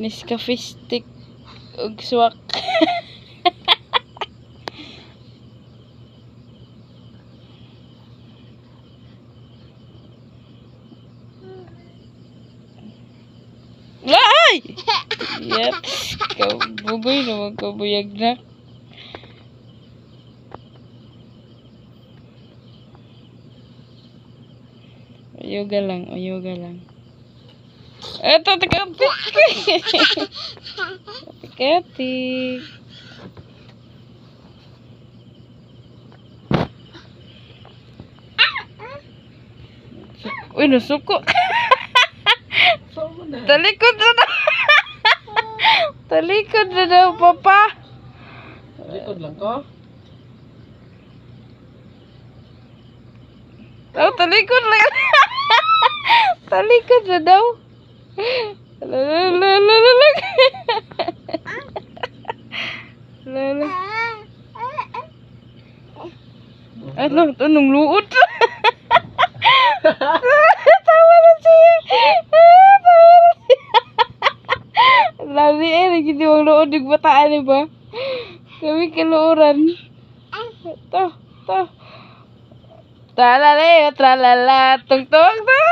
Nescafe stick ug swak. Ay! Yep. Kabuboy naman kabuyag na. Yoga lang, o yoga lang. Eto, tikatik. Tikatik. Uy, nasuko. Talikod na daw. Talikod na daw, papa. Talikod lang ko? Oh, talikod lang. Talikod na daw. Lala. Ano, anong luot? Tawa na siya. Tawa na siya. Lali lagi di wang luod yung bataan ba? Kami kaluuran. To. Tralala, tralala, tung tung tung.